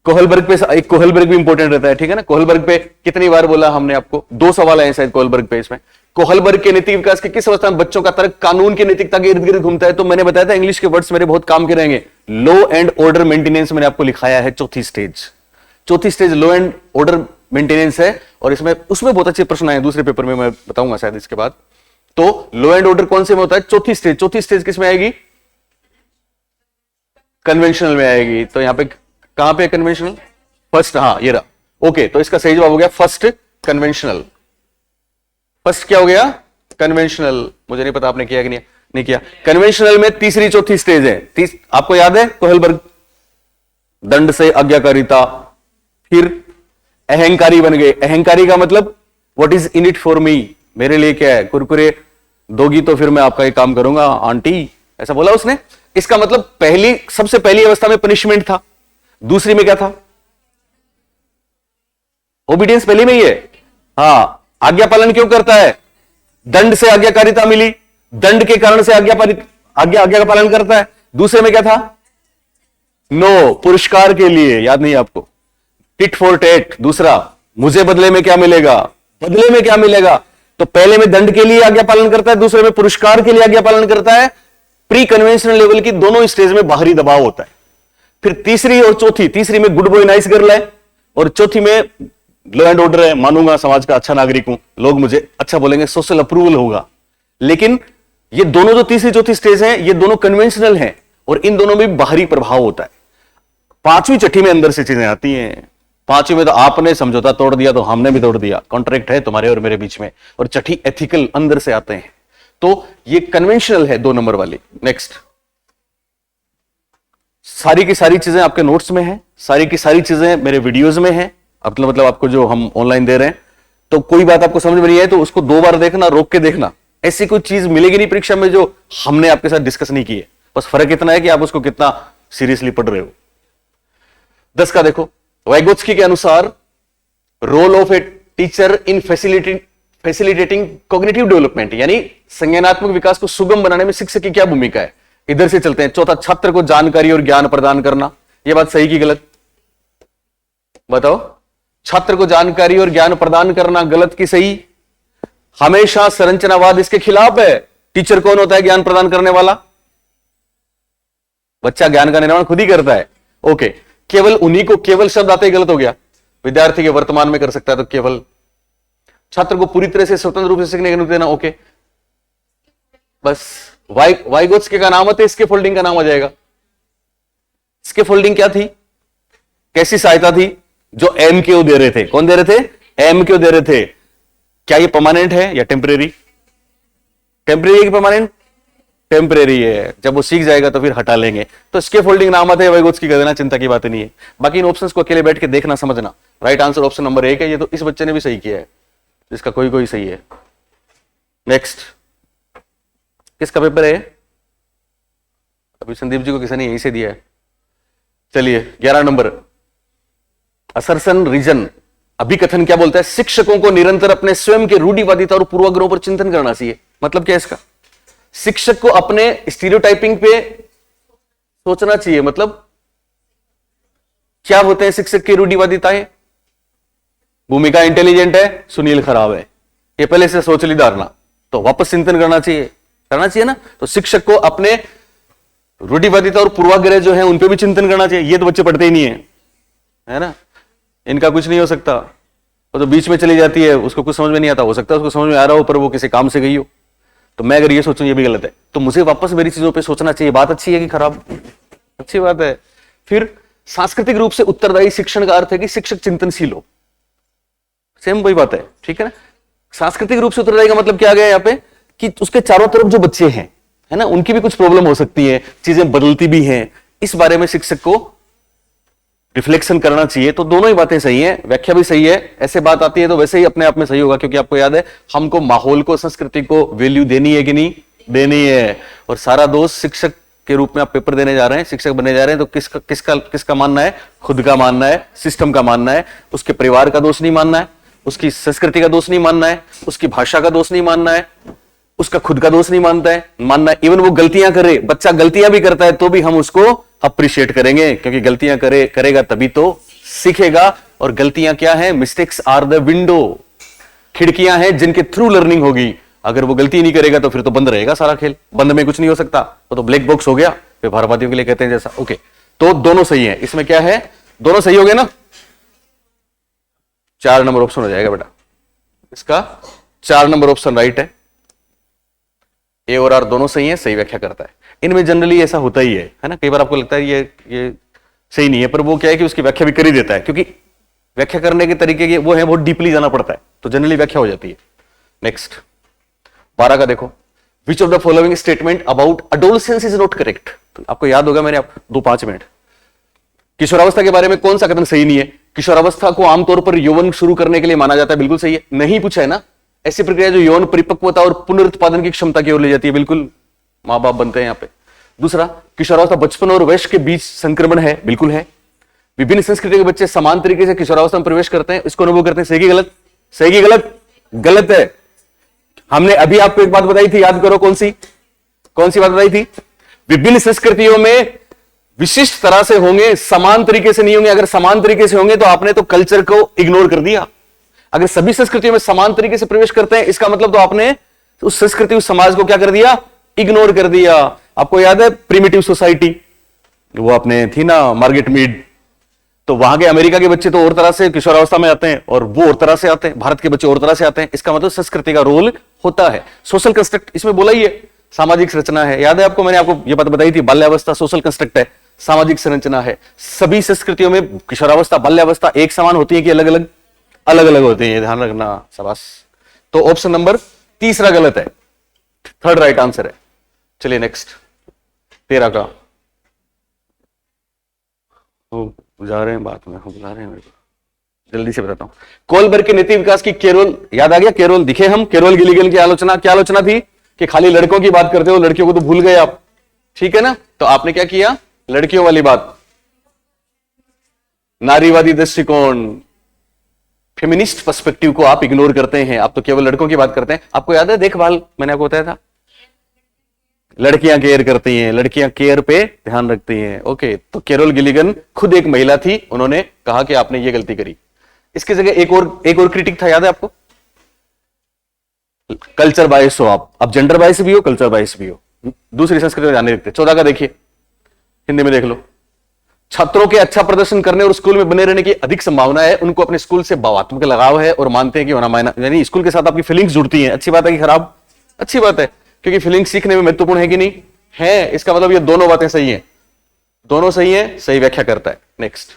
कोहलबर्ग पे, एक कोहलबर्ग भी इंपॉर्टेंट रहता है, ठीक है ना। कोहलबर्ग पे कितनी बार बोला हमने आपको, 2 सवाल आए शायद कोहलबर्ग पे। इसमें कोहलबर्ग के नैतिक विकास के किस अवस्था में बच्चों का तर्क कानून की नैतिकता के इर्द गिर्द घूमता है? तो मैंने बताया था इंग्लिश के वर्ड्स मेरे बहुत काम के रहेंगे। लॉ एंड ऑर्डर मेंटेनेंस मैंने आपको लिखाया है चौथी stage law and order maintenance है, और इसमें उसमें बहुत अच्छे प्रश्न आए दूसरे पेपर में, मैं बताऊंगा शायद इसके बाद। तो लॉ एंड ऑर्डर कौन से में होता है? चौथी स्टेज किस में आएगी? कन्वेंशनल में आएगी। तो यहां पे कहां पे कन्वेंशनल? फर्स्ट, हाँ ये रहा। ओके, तो इसका सही जवाब हो गया फर्स्ट कन्वेंशनल। फर्स्ट क्या हो गया? कन्वेंशनल। मुझे नहीं पता आपने किया कि नहीं किया। कन्वेंशनल में तीसरी चौथी स्टेज है। आपको याद है कोहलबर्ग? दंड से आज्ञाकारिता, फिर अहंकारी बन गए। अहंकारी का मतलब what is in it for me, मेरे लिए क्या है, कुरकुरे दोगी तो फिर मैं आपका ये काम करूंगा आंटी, ऐसा बोला उसने। इसका मतलब सबसे पहली अवस्था में पनिशमेंट था, दूसरी में क्या था? ओबीडियंस पहले में ही है। हाँ, आज्ञा पालन क्यों करता है? दंड से आज्ञाकारिता मिली, दंड के कारण से आज्ञा का पालन करता है। दूसरे में क्या था? नो, पुरस्कार के लिए, याद नहीं आपको? Tit for tat. दूसरा, मुझे बदले में क्या मिलेगा, तो पहले में दंड के लिए आज्ञा पालन करता है, दूसरे में पुरस्कार के लिए आज्ञा पालन करता है। प्री कन्वेंशनल लेवल की दोनों स्टेज में बाहरी दबाव होता है। फिर तीसरी और चौथी, तीसरी में गुड बॉय नाइस गर्ल है, और चौथी में लॉ एंड ऑर्डर है, मानूंगा समाज का अच्छा नागरिक हूं, लोग मुझे अच्छा बोलेंगे, सोशल अप्रूवल होगा। लेकिन ये दोनों जो तीसरी चौथी स्टेज हैं, ये दोनों कन्वेंशनल हैं, और इन दोनों में बाहरी प्रभाव होता है। पांचवी छठी में अंदर से चीजें आती हैं। पांचवी में तो आपने समझौता तोड़ दिया तो हमने भी तोड़ दिया, कॉन्ट्रैक्ट है तुम्हारे और मेरे बीच में। और छठी एथिकल, अंदर से आते हैं। तो ये कन्वेंशनल है 2 नंबर वाली। नेक्स्ट, सारी की सारी चीजें आपके नोट्स में है, सारी की सारी चीजें मेरे वीडियोस में है, मतलब आपको जो हम ऑनलाइन दे रहे हैं। तो कोई बात आपको समझ में नहीं आए तो उसको 2 बार देखना, रोक के देखना। ऐसी कोई चीज मिलेगी नहीं परीक्षा में जो हमने आपके साथ डिस्कस नहीं की है। बस फर्क इतना है कि आप उसको कितना सीरियसली पढ़ रहे हो। 10 का देखो, वाइगोत्स्की के अनुसार role of a teacher in facilitating cognitive development, यानी संज्ञानात्मक विकास को सुगम बनाने में शिक्षक की क्या भूमिका है? इधर से चलते हैं। चौथा, छात्र को जानकारी और ज्ञान प्रदान करना। यह बात सही की गलत? बताओ। छात्र को जानकारी और ज्ञान प्रदान करना गलत की सही? हमेशा संरचनावाद इसके खिलाफ है। टीचर कौन होता है ज्ञान प्रदान करने वाला? बच्चा ज्ञान का निर्माण खुद ही करता है। ओके, केवल उन्हीं को केवल शब्द आते ही गलत हो गया। विद्यार्थी के वर्तमान में कर सकता है तो केवल। छात्र को पूरी तरह से स्वतंत्र रूप से सीखने की अनुमति देना। ओके, बस वाइगोत्स्की का नाम है, इसके फोल्डिंग का नाम आ जाएगा। इसके फोल्डिंग क्या थी, कैसी सहायता थी? जो एम क्यू दे रहे थे। कौन दे रहे थे? एम क्यू दे रहे थे। क्या ये परमानेंट है या टेम्परेरी? टेम्परेरी की परमानेंट? टेम्परेरी है। जब वो सीख जाएगा तो फिर हटा लेंगे। तो इसके फोल्डिंग नाम आते हैं, वाइगोत्स्की का देना, चिंता की बात नहीं है। बाकी इन ऑप्शंस को अकेले बैठ के देखना, समझना। राइट आंसर ऑप्शन नंबर 1 है। ये तो इस बच्चे ने भी सही किया है, इसका कोई सही है। नेक्स्ट, किसका पेपर है? अभी संदीप जी को किसी ने यहीं से दिया है। चलिए 11 नंबर, असर्शन रीजन, अभिकथन क्या बोलता है? शिक्षकों को निरंतर अपने स्वयं के रूढ़िवादिता और पूर्वाग्रहों पर चिंतन करना चाहिए। मतलब क्या है इसका? शिक्षक को अपने स्टीरियोटाइपिंग पे सोचना चाहिए। मतलब क्या होते हैं शिक्षक की रूढ़िवादिताएं? भूमिका इंटेलिजेंट है, सुनील खराब है, ये पहले से सोच ली धारणा, तो वापस चिंतन करना चाहिए ना। तो शिक्षक को अपने रूढ़िवादिता और पूर्वाग्रह जो है उन पे भी चिंतन करना चाहिए। ये तो बच्चे पढ़ते ही नहीं है ना, इनका कुछ नहीं हो सकता। वो तो बीच में चली जाती है, उसको कुछ समझ में नहीं आता। हो सकता है उसको समझ में आ रहा हो पर वो किसी काम से गई हो। तो मैं अगर ये सोचूं ये भी गलत है, तो मुझे वापस मेरी चीजों पे सोचना चाहिए। बात अच्छी है कि खराब? अच्छी बात है। फिर सांस्कृतिक रूप से उत्तरदायी शिक्षण का अर्थ है कि शिक्षक चिंतनशील हो। सेम वही बात है, ठीक है ना। सांस्कृतिक रूप से उत्तरदायी का मतलब क्या आ गया यहाँ पे कि उसके चारों तरफ जो बच्चे हैं, है ना, उनकी भी कुछ प्रॉब्लम हो सकती है, चीजें बदलती भी हैं, इस बारे में शिक्षक को रिफ्लेक्शन करना चाहिए। तो दोनों ही बातें सही हैं, व्याख्या भी सही है। ऐसे बात आती है तो वैसे ही अपने आप में सही होगा, क्योंकि आपको याद है हमको माहौल को, संस्कृति को वैल्यू देनी है कि नहीं देनी है। और सारा दोष शिक्षक के रूप में आप पेपर देने जा रहे हैं, शिक्षक बनने जा रहे हैं, तो किसका मानना है? खुद का मानना है, सिस्टम का मानना है। उसके परिवार का दोष नहीं मानना है, उसकी संस्कृति का दोष नहीं मानना है, उसकी भाषा का दोष नहीं मानना है, उसका खुद का दोष नहीं मानना है। इवन वो गलतियां करे, बच्चा गलतियां भी करता है तो भी हम उसको अप्रिशिएट करेंगे, क्योंकि गलतियां करेगा तभी तो सीखेगा। और गलतियां क्या है? Mistakes are the window. खिड़कियां हैं जिनके थ्रू लर्निंग होगी। अगर वो गलती नहीं करेगा तो फिर तो बंद रहेगा सारा खेल, बंद में कुछ नहीं हो सकता, वो तो ब्लैक बॉक्स हो गया, व्यवहारवादियों के लिए कहते हैं जैसा। ओके, तो दोनों सही है। इसमें क्या है, दोनों सही हो गए ना, 4 नंबर ऑप्शन हो जाएगा बेटा इसका, 4 नंबर ऑप्शन राइट है। ए और आर दोनों सही है, सही व्याख्या करता है। इनमें जनरली ऐसा होता ही है ना, कई बार आपको लगता है ये सही नहीं है, पर वो क्या है कि उसकी व्याख्या भी कर ही देता है, क्योंकि व्याख्या करने के तरीके के वो है, बहुत डीपली जाना पड़ता है, तो जनरली व्याख्या हो जाती है। नेक्स्ट 12 का देखो, विच of the following statement about adolescence is not correct. तो आपको याद होगा, मैंने 2-5 मिनट, किशोरावस्था के बारे में कौन सा कथन सही नहीं है? किशोरावस्था को आमतौर पर यौवन शुरू करने के लिए माना जाता है, बिल्कुल सही है। नहीं पूछा है ना, ऐसी प्रक्रिया जो यौन परिपक्वता और पुनरुत्पादन की क्षमता की ओर ले जाती है, बिल्कुल मां बाप बनते हैं यहां पे। दूसरा, किशोरावस्था बचपन और वयस्क के बीच संक्रमण है, बिल्कुल है। विभिन्न संस्कृतियों के बच्चे समान तरीके से किशोरावस्था में प्रवेश करते हैं, इसको अनुभव करते हैं, सही की गलत? सही की गलत? गलत है। हमने अभी आपको एक बात बताई थी, याद करो, कौन सी बात बताई थी? विभिन्न संस्कृतियों में विशिष्ट तरह से होंगे, समान तरीके से नहीं होंगे। अगर समान तरीके से होंगे तो आपने तो कल्चर को इग्नोर कर दिया। अगर सभी संस्कृतियों में समान तरीके से प्रवेश करते हैं, इसका मतलब तो आपने उस संस्कृति, उस समाज को क्या कर दिया? इग्नोर कर दिया। आपको याद है प्रिमिटिव सोसाइटी, वो आपने थी ना मार्गरेट मीड, तो वहां के अमेरिका के बच्चे तो और तरह से किशोरावस्था में आते हैं और वो और तरह से आते हैं, भारत के बच्चे और तरह से आते हैं। इसका मतलब संस्कृति का रोल होता है। सोशल कंस्ट्रक्ट इसमें बोला ही है, सामाजिक संरचना है, याद है आपको, मैंने आपको ये बात बताई थी, बाल्यावस्था सोशल कंस्ट्रक्ट है, सामाजिक संरचना है। सभी संस्कृतियों में किशोरावस्था, बाल्यावस्था एक समान होती है कि अलग अलग? अलग अलग होती है, ध्यान रखना, शाबाश। तो ऑप्शन नंबर 3 गलत है, 3rd राइट आंसर है। चलिए नेक्स्ट 13 का, जा रहे हैं बात में, बुला रहे हैं मेरे को, जल्दी से बताता हूं। कोलबर्ग के नीति विकास की कैरोल, याद आ गया कैरोल, दिखे हम, कैरोल गिलिगन की आलोचना, क्या आलोचना थी कि खाली लड़कों की बात करते हो, लड़कियों को तो भूल गए आप, ठीक है ना? तो आपने क्या किया, लड़कियों वाली बात, नारीवादी दृष्टिकोण, फेमिनिस्ट पर्सपेक्टिव को आप इग्नोर करते हैं, आप तो केवल लड़कों की बात करते हैं। आपको याद है देखभाल, मैंने आपको बताया था, लड़कियां केयर करती हैं, लड़कियां केयर पे ध्यान रखती हैं। ओके, तो कैरोल गिलिगन खुद एक महिला थी, उन्होंने कहा कि आपने ये गलती करी। इसकी जगह एक और क्रिटिक था, याद है आपको? कल्चर बायस हो आप, अब जेंडर बायस भी हो, कल्चर बायस भी हो, दूसरी संस्कृति में ध्यान नहीं रखते। 14 का देखिए, हिंदी में देख लो। छात्रों के अच्छा प्रदर्शन करने और स्कूल में बने रहने की अधिक संभावना है, उनको अपने स्कूल से भावात्मक लगाव है और मानते हैं कि होना मायना, यानी स्कूल के साथ आपकी फीलिंग्स जुड़ती हैं। अच्छी बात है कि खराब? अच्छी बात है, क्योंकि फीलिंग सीखने में महत्वपूर्ण है कि नहीं है। इसका मतलब ये दोनों बातें सही हैं, दोनों सही है, सही व्याख्या करता है। नेक्स्ट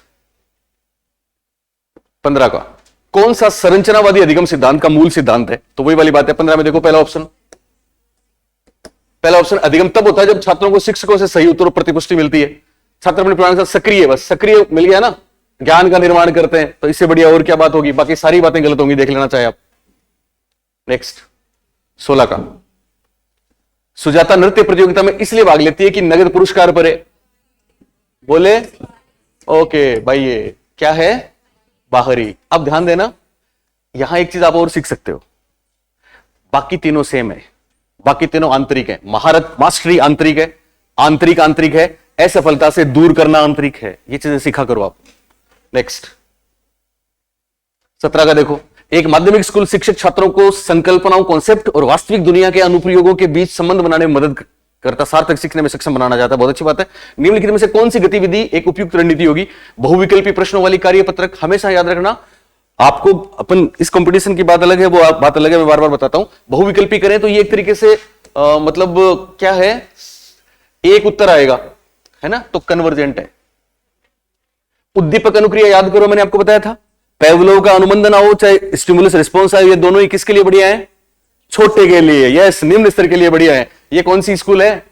15 का, कौन सा संरचनावादी अधिगम सिद्धांत का मूल सिद्धांत है? तो वही वाली बात है 15 में, देखो पहला ऑप्शन, अधिगम तब होता है जब छात्रों को शिक्षकों से सही उत्तर और प्रतिपुष्टि मिलती है, छात्र अपने प्राण के साथ सक्रिय, बस सक्रिय मिल गया ना, ज्ञान का निर्माण करते हैं, तो इससे बढ़िया और क्या बात होगी? बाकी सारी बातें गलत होंगी, देख लेना चाहे आप। नेक्स्ट 16 का, सुजाता नृत्य प्रतियोगिता में इसलिए भाग लेती है कि नगद पुरस्कार पर है। बोले ओके भाई, ये क्या है? बाहरी। अब ध्यान देना, यहां एक चीज आप और सीख सकते हो, बाकी तीनों सेम है, बाकी तीनों आंतरिक है। महारत, मास्टरी आंतरिक है, आंतरिक है, असफलता से दूर करना आंतरिक है। ये चीजें सीखा करो आप। नेक्स्ट 17 का देखो, एक माध्यमिक स्कूल शिक्षक छात्रों को संकल्पनाओं, कॉन्सेप्ट और वास्तविक दुनिया के अनुप्रयोगों के बीच संबंध बनाने में मदद करता, सार्थक सीखने में सक्षम बनाना चाहता है। बहुत अच्छी बात है। निम्नलिखित में से कौन सी गतिविधि एक उपयुक्त रणनीति होगी? बहुविकल्पी प्रश्नों वाली कार्यपत्रक, हमेशा याद रखना आपको, अपन इस कंपटीशन की बात अलग है, वो बात अलग है, मैं बार बार बताता हूं। बहुविकल्पी करें तो ये एक तरीके से मतलब क्या है, एक उत्तर आएगा, है ना, तो कन्वर्जेंट है। उद्दीपक अनुक्रिया याद करो, मैंने आपको बताया था, पेवलोव का अनुबंधन आओ चाहे स्टिमुलस रिस्पॉन्स आए, ये दोनों ही किसके लिए बढ़िया है? छोटे के लिए, यस, निम्न स्तर के लिए बढ़िया है। ये कौन सी स्कूल है?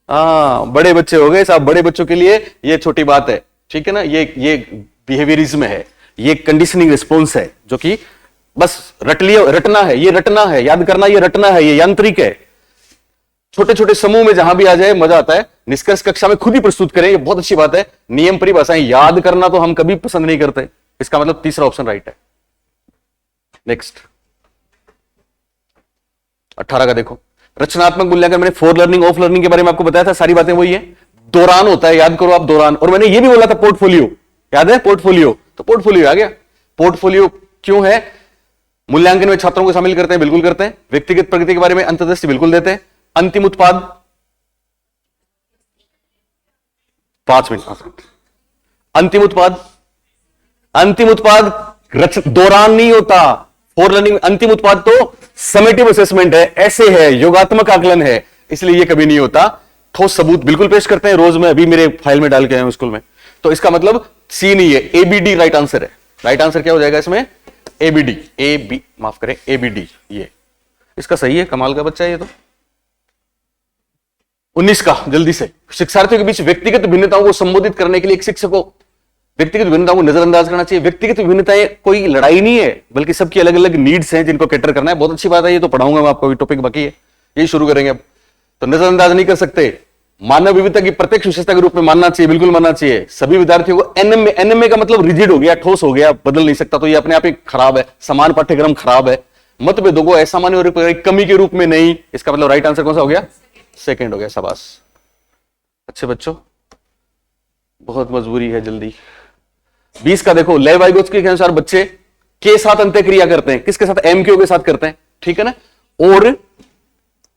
बड़े बच्चे हो गए साहब, बड़े बच्चों के लिए ये छोटी बात है, ठीक है ना। ये बिहेवियरिज्म है, ये कंडीशनिंग रिस्पॉन्स है, जो कि बस रटना है, ये रटना है, याद करना, ये रटना है, ये यांत्रिक है। छोटे छोटे समूह में जहां भी आ जाए मजा आता है। निष्कर्ष कक्षा में खुद ही प्रस्तुत करें, ये बहुत अच्छी बात है। नियम परिभाषाएं याद करना तो हम कभी पसंद नहीं करते, इसका मतलब तीसरा ऑप्शन राइट है। नेक्स्ट 18 का देखो, रचनात्मक मूल्यांकन, मैंने फॉर लर्निंग, ऑफ लर्निंग के बारे में आपको बताया था, सारी बातें वही है। दौरान होता है, याद करो आप, दौरान। और मैंने ये भी बोला था पोर्टफोलियो, याद है पोर्टफोलियो, तो पोर्टफोलियो आ गया। पोर्टफोलियो क्यों है? मूल्यांकन में छात्रों को शामिल करते हैं, बिल्कुल करते हैं। व्यक्तिगत प्रगति के बारे में अंतर्दृष्टि बिल्कुल देते हैं। अंतिम उत्पाद 5 मिनट। अंतिम उत्पाद दौरान नहीं होता फॉर लर्निंग। अंतिम उत्पाद तो समेटिव असेसमेंट है, ऐसे है, योगात्मक आकलन है, इसलिए ये कभी नहीं होता। ठोस सबूत बिल्कुल पेश करते हैं रोज में, अभी मेरे फाइल में डाल के आए हूं स्कूल में। तो इसका मतलब सी नहीं है, एबीडी राइट आंसर है। राइट आंसर क्या हो जाएगा इसमें? एबीडी। माफ करें, एबीडी। ये इसका सही है, कमाल का बच्चा है ये तो। 19 का जल्दी से, शिक्षार्थियों के बीच व्यक्तिगत भिन्नताओं को संबोधित करने के लिए एक शिक्षक को व्यक्तिगत भिन्नताओं को नजरअंदाज करना चाहिए। व्यक्तिगत भिन्नताएं कोई लड़ाई नहीं है, बल्कि सबकी अलग अलग नीड्स हैं जिनको कैटर करना है। बहुत अच्छी बात है, ये तो पढ़ाऊंगा मैं आपको, टॉपिक बाकी है, यही शुरू करेंगे अब। तो नजरअंदाज नहीं कर सकते। मानव विविधता की प्रत्यक्ष विशेषता के रूप में मानना चाहिए, बिल्कुल मानना चाहिए। सभी विद्यार्थियों को एनएमए का मतलब रिजिड हो गया, ठोस हो गया, बदल नहीं सकता, तो ये अपने आप ही खराब है। समान पाठ्यक्रम खराब है। मतभेदों को असामान्य और कमी के रूप में नहीं, इसका मतलब राइट आंसर कौन सा हो गया? सेकंड हो गया। शाबाश अच्छे बच्चों, बहुत मजबूरी है। जल्दी 20 का देखो, लेव वाइगोत्स्की के अनुसार बच्चे के साथ अंत्यक्रिया करते हैं, किसके साथ? एमक्यू के साथ करते हैं, ठीक है ना। और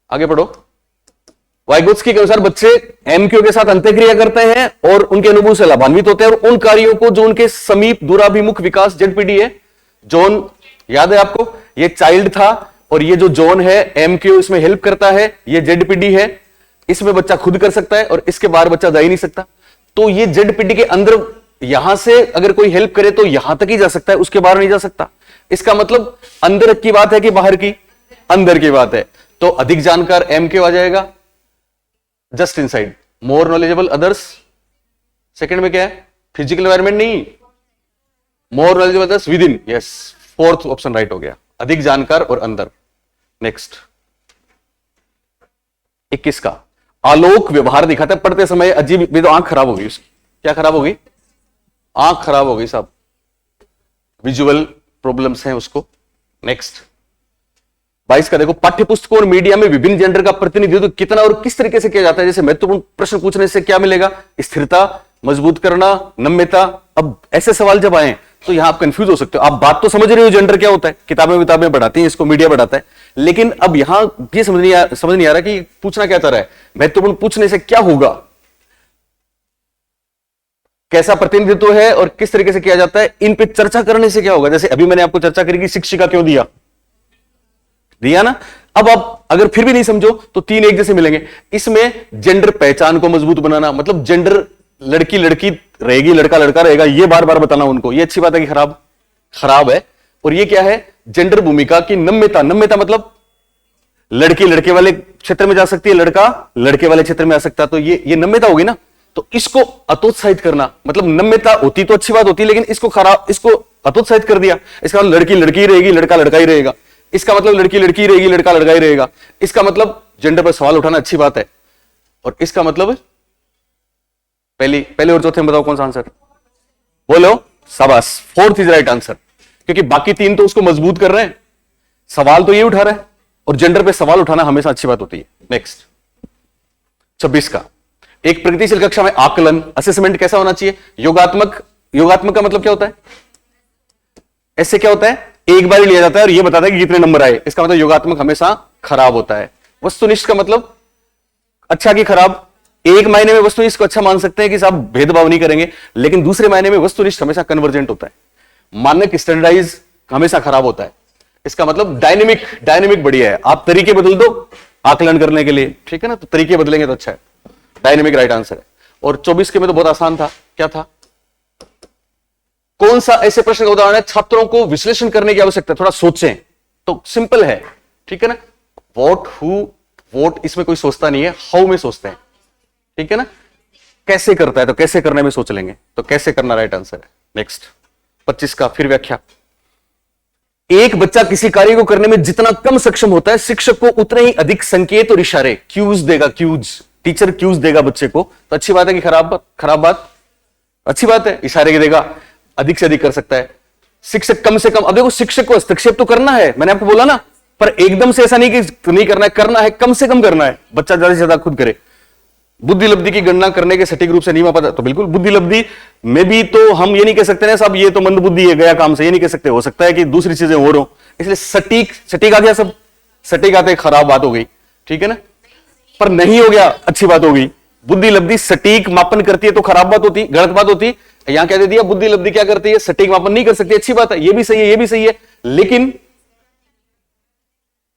आगे पढ़ो, वाइगोत्स्की के अनुसार बच्चे एमक्यू के साथ अंत्यक्रिया करते हैं और उनके अनुभव से लाभान्वित होते हैं, और उन कार्यों को जो उनके समीप दूराभिमुख विकास जेडपीडी है। जॉन याद है आपको, ये चाइल्ड था और ये जो जॉन है एमक्यू इसमें हेल्प करता है, ये जेडपीडी है। इसमें बच्चा खुद कर सकता है और इसके बाहर बच्चा जा ही नहीं सकता। तो ये जेडपीडी के अंदर यहां से अगर कोई हेल्प करे तो यहां तक ही जा सकता है, उसके बाहर नहीं जा सकता। इसका मतलब अंदर की बात है कि बाहर की? अंदर की बात है। तो अधिक जानकार एमक्यू आ जाएगा, just inside. More knowledgeable others, second में क्या है? फिजिकल एनवायरमेंट नहीं, more knowledgeable others with in. Yes, fourth option right हो गया, अधिक जानकार और अंदर। नेक्स्ट 21 का, आलोक व्यवहार दिखाता है पढ़ते समय अजीब, भी तो आंख खराब होगी उसकी। क्या खराब होगी? आंख खराब होगी साहब, विजुअल प्रॉब्लम्स हैं उसको। नेक्स्ट 22 का देखो, पाठ्यपुस्तकों और मीडिया में विभिन्न जेंडर का प्रतिनिधित्व कितना और किस तरीके से किया जाता है? जैसे महत्वपूर्ण प्रश्न पूछने से क्या मिलेगा? स्थिरता, मजबूत करना, नम्यता। अब ऐसे सवाल जब आए तो यहां आप कंफ्यूज हो सकते हो। आप बात तो समझ रहे हो जेंडर क्या होता है, किताबें पढ़ाती हैं इसको, मीडिया पढ़ाता है, लेकिन अब यहां ये समझ नहीं आ रहा कि पूछना क्या चाह रहा है। महत्वपूर्ण पूछने से क्या होगा, कैसा प्रतिनिधित्व है और किस तरीके से किया जाता है, इन पे चर्चा करने से क्या होगा? जैसे अभी मैंने आपको चर्चा करी कि शिक्षिका क्यों दिया ना। अब आप अगर फिर भी नहीं समझो तो 3 एक जैसे मिलेंगे। इसमें जेंडर पहचान को मजबूत बनाना, मतलब जेंडर लड़की रहेगी, लड़का रहेगा, ये बार बार बताना उनको, ये अच्छी बात है कि खराब है। और ये क्या है? जेंडर भूमिका की नम्यता। मतलब लड़की लड़के वाले क्षेत्र में जा सकती है, लड़का लड़के वाले क्षेत्र में आ सकता है, तो ये नम्यता होगी ना। तो इसको अतोत्साहित करना, मतलब नम्यता होती तो अच्छी बात होती, लेकिन इसको अतोत्साहित कर दिया। इसका मतलब लड़की रहेगी, लड़का ही रहेगा। इसका मतलब लड़की रहेगी, लड़का ही रहेगा। इसका मतलब जेंडर पर सवाल उठाना अच्छी बात है। और इसका मतलब पहले और चौथे में बताओ कौन सा आंसर? बोलो, शाबाश, फोर्थ इज राइट आंसर, क्योंकि बाकी 3 तो उसको मजबूत कर रहे हैं, सवाल तो ये उठा रहा है, और जेंडर पे सवाल उठाना हमेशा अच्छी बात होती है। नेक्स्ट 26 का, एक प्रगतिशील कक्षा में आकलन असेसमेंट कैसा होना चाहिए? योगात्मक का मतलब क्या होता है? ऐसे क्या होता है? एक बार ही लिया जाता है और ये बताता है कि कितने नंबर आए। इसका मतलब योगात्मक हमेशा खराब होता है। वस्तुनिष्ठ का मतलब अच्छा कि खराब। एक मायने में वस्तुनिष्ठ को अच्छा मान सकते हैं कि साहब भेदभाव नहीं करेंगे, लेकिन दूसरे मायने में वस्तुनिष्ठ हमेशा कन्वर्जेंट होता है। मानक स्टैंडर्डाइज हमेशा खराब होता है। इसका मतलब डायनेमिक बढ़िया है। आप तरीके बदल दो आकलन करने के लिए, ठीक है ना, तो तरीके बदलेंगे तो अच्छा है। डायनेमिक राइट आंसर है। और 24 के में तो बहुत आसान था, क्या था? कौन सा ऐसे प्रश्न का उदाहरण है छात्रों को विश्लेषण करने की आवश्यकता है? थोड़ा सोचें तो सिंपल है, ठीक है ना। वॉट, हु, वोट, इसमें कोई सोचता नहीं है, हाउ में सोचते हैं, ठीक है ना। कैसे करता है तो कैसे करने में सोच लेंगे, तो कैसे करना राइट आंसर है। नेक्स्ट 25 का, फिर व्याख्या। एक बच्चा किसी कार्य को करने में जितना कम सक्षम होता है, शिक्षक को उतने ही अधिक संकेत और इशारे, क्यूज देगा। टीचर क्यूज देगा बच्चे को, तो अच्छी बात है कि खराब बात? अच्छी बात है, इशारे के देगा, अधिक से अधिक कर सकता है। शिक्षक कम से कम, अब देखो शिक्षक को हस्तक्षेप तो करना है, मैंने आपको बोला ना, पर एकदम से ऐसा नहीं कि नहीं करना है, कम से कम करना है, बच्चा ज्यादा से ज्यादा खुद करे। बुद्धि लब्धि की गणना करने के सटीक रूप से नहीं मापा तो बिल्कुल बुद्धि लब्धि में भी तो हम ये नहीं कह सकते ना साहब ये तो मंद बुद्धि है गया काम से, ये नहीं कह सकते। हो सकता है कि दूसरी चीजें हो रही हो, इसलिए सटीक सटीक आ गया, सब सटीक आते खराब बात हो गई, ठीक है ना। पर नहीं हो गया अच्छी बात हो गई। बुद्धि लब्धि सटीक मापन करती है तो खराब बात होती, गलत बात होती। यहां क्या दे दिया, बुद्धि लब्धि क्या करती है, सटीक मापन नहीं कर सकती, अच्छी बात है, ये भी सही है, ये भी सही है, लेकिन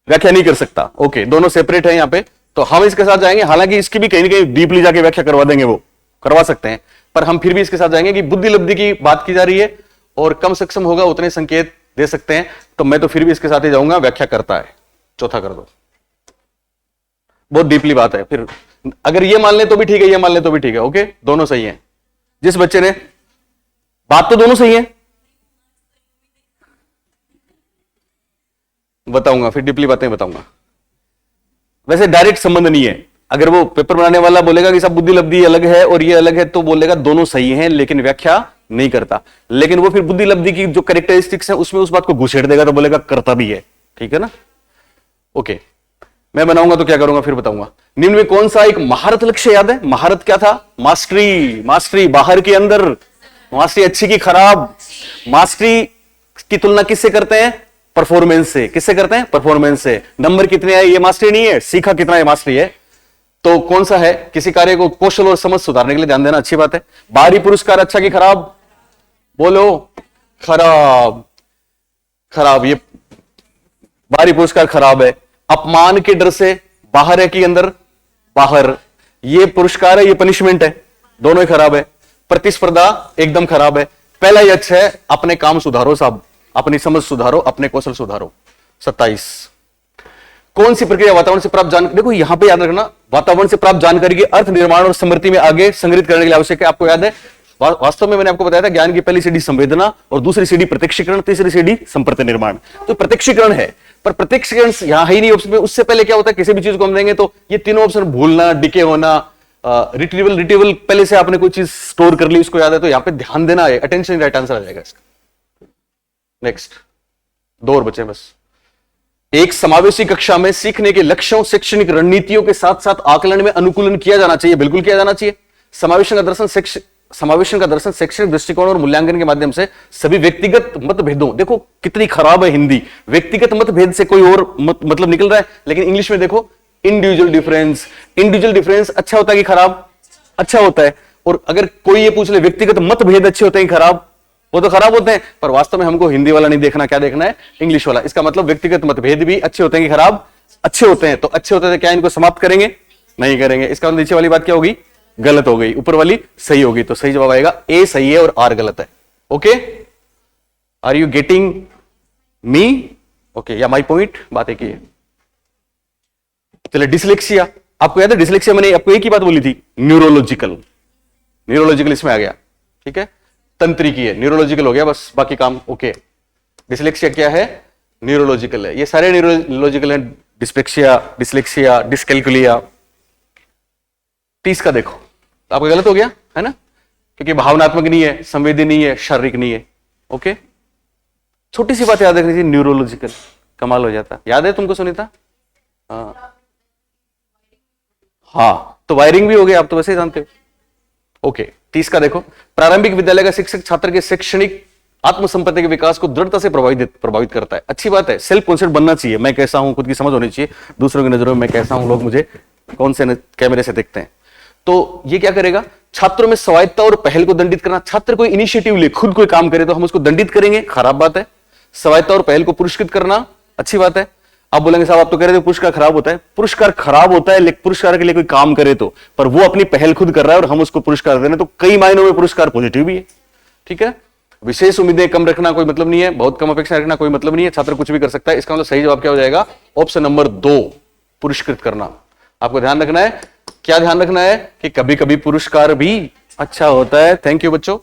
व्याख्या नहीं कर सकता। ओके, दोनों सेपरेट है यहां पे, तो हम इसके साथ जाएंगे। हालांकि इसकी भी कहीं ना कहीं डीपली जाके व्याख्या करवा देंगे, वो करवा सकते हैं, पर हम फिर भी इसके साथ जाएंगे कि बुद्धि लब्धि की बात की जा रही है और कम सक्षम होगा उतने संकेत दे सकते हैं, तो मैं तो फिर भी इसके साथ ही जाऊंगा, व्याख्या करता है, चौथा कर दो। बहुत डीपली बात है, फिर अगर ये मान ले तो भी ठीक है, ये मान ले तो भी ठीक है। ओके, दोनों सही है। जिस बच्चे ने बात तो दोनों सही है, बताऊंगा फिर डीपली बातें बताऊंगा। वैसे डायरेक्ट संबंध नहीं है। अगर वो पेपर बनाने वाला बोलेगा कि सब बुद्धि लब्धि अलग है और ये अलग है, तो बोलेगा दोनों सही हैं लेकिन व्याख्या नहीं करता। लेकिन वो फिर बुद्धि लब्धि की जो कैरेक्टरिस्टिक्स है उसमें उस बात को घुसेड़ देगा, तो बोलेगा करता भी है, ठीक है ना। ओके, मैं बनाऊंगा तो क्या करूंगा फिर बताऊंगा। निम्न में कौन सा एक महारत लक्ष्य याद है? महारत क्या था? मास्टरी। मास्टरी बाहर के अंदर, मास्टरी अच्छी की खराब। मास्टरी की तुलना किससे करते हैं? परफॉर्मेंस से। किससे करते हैं? परफॉर्मेंस से। नंबर कितने आए ये मास्टरी नहीं है, सीखा कितना है मास्टरी है। तो कौन सा है? किसी कार्य को कौशल और समझ सुधारने के लिए ध्यान देना, अच्छी बात है। बाहरी पुरस्कार अच्छा की खराब? बोलो खराब। खराब, ये बाहरी पुरस्कार खराब है। अपमान के डर से बाहर है कि अंदर? बाहर। ये पुरस्कार है, ये पनिशमेंट है, दोनों ही खराब है। प्रतिस्पर्धा एकदम खराब है। पहला ही अच्छा है, अपने काम सुधारो साहब, अपनी समझ सुधारो, अपने कौशल सुधारो। 27 कौन सी प्रक्रिया वातावरण से प्राप्त जानकारी? देखो यहां पे याद रखना, वातावरण से प्राप्त जानकारी के अर्थ निर्माण और स्मृति में आगे संग्रहित करने के लिए आवश्यक है। आपको याद है वास्तव में मैंने आपको बताया था ज्ञान की पहली सीढ़ी संवेदना और दूसरी सीढ़ी प्रत्यक्षीकरण, तीसरी सीढ़ी संप्रति निर्माण। तो प्रत्यक्षीकरण है, पर प्रत्यक्षीकरण यहां है ही नहीं ऑप्शन में। उससे पहले क्या होता है, किसी भी चीज को हम देंगे तो ये तीनों ऑप्शन भूलना, डिके होना, रिट्रीवल पहले से आपने कोई चीज स्टोर कर ली, उसको याद है, तो यहां पे ध्यान देना है, अटेंशन राइट आंसर आ जाएगा इसका। नेक्स्ट, 2 और बचे बस। एक समावेशी कक्षा में सीखने के लक्ष्यों, शैक्षणिक रणनीतियों के साथ साथ आकलन में अनुकूलन किया जाना चाहिए। बिल्कुल किया जाना चाहिए। समावेशन का दर्शन शैक्षणिक दृष्टिकोण और मूल्यांकन के माध्यम से सभी व्यक्तिगत मतभेदों, देखो कितनी खराब है हिंदी, व्यक्तिगत मतभेद से कोई और मतलब निकल रहा है, लेकिन इंग्लिश में देखो इंडिविजुअल डिफरेंस। इंडिविजुअल डिफरेंस अच्छा होता है कि खराब? अच्छा होता है। और अगर कोई ये पूछ ले व्यक्तिगत मतभेद अच्छे होते हैं कि खराब? वो तो खराब होते हैं, पर वास्तव में हमको हिंदी वाला नहीं देखना, क्या देखना है? इंग्लिश वाला। इसका मतलब व्यक्तिगत मतभेद भी अच्छे होते हैं कि खराब? अच्छे होते हैं। तो अच्छे होते हैं, क्या इनको समाप्त करेंगे? नहीं करेंगे। इसका मतलब नीचे वाली बात क्या होगी? गलत हो गई, ऊपर वाली सही होगी। तो सही जवाब आएगा ए सही है और आर गलत है। Okay, are you getting me? Okay, या माई पॉइंट? बात एक ही है। चलिए, डिसलेक्सिया, आपको याद है डिसलेक्सिया मैंने आपको एक ही बात बोली थी, न्यूरोलॉजिकल। न्यूरोलॉजिकल इसमें आ गया, ठीक है। तंत्रिकी है, न्यूरोलॉजिकल हो गया, बस बाकी काम ओके। डिसलेक्सिया क्या है? न्यूरोलॉजिकल है। ये सारे न्यूरोलॉजिकल है, डिस्पेक्सिया, डिसलेक्सिया, डिसकैल्कुलिया। 30 का देखो, आपका गलत हो गया है ना, क्योंकि भावनात्मक नहीं है, संवेदी नहीं है, शारीरिक नहीं है। ओके, छोटी सी बात याद रखनी थी, न्यूरोलॉजिकल, कमाल हो जाता। याद है तुमको सुनीता? हाँ, तो वायरिंग भी हो गया, आप तो वैसे ही जानते हो। ओके, 30 का देखो, प्रारंभिक विद्यालय का शिक्षक छात्र के शैक्षणिक आत्मसंपत्ति के विकास को दृढ़ता से प्रभावित करता है। अच्छी बात है, सेल्फ कॉन्फिडेंट बनना चाहिए, मैं कैसा हूं, खुद की समझ होनी चाहिए, दूसरों की नजरों में मैं कैसा हूं, लोग मुझे कौन से कैमरे से देखते हैं। तो ये क्या करेगा? छात्रों में स्वायत्ता और पहल को दंडित करना। छात्र कोई इनिशिएटिव ले, खुद कोई काम करे तो हम उसको दंडित करेंगे, खराब बात है। स्वायत्ता और पहल को पुरस्कृत करना, अच्छी बात है। आप बोलेंगे साहब आप तो कह रहे थे पुरस्कार खराब होता है। पुरस्कार खराब होता है, लेकिन पुरस्कार के लिए कोई काम करे तो, पर वो अपनी पहल खुद कर रहा है और हम उसको पुरस्कार दे रहे हैं, तो कई मायनों में पुरस्कार पॉजिटिव भी है, ठीक है। विशेष उम्मीदें कम रखना कोई मतलब नहीं है, बहुत कम अपेक्षा रखना कोई मतलब नहीं है, छात्र कुछ भी कर सकता है। इसका मतलब सही जवाब क्या हो जाएगा? ऑप्शन नंबर 2, पुरस्कृत करना। आपको ध्यान रखना है, क्या ध्यान रखना है कि कभी कभी पुरस्कार भी अच्छा होता है। थैंक यू बच्चों।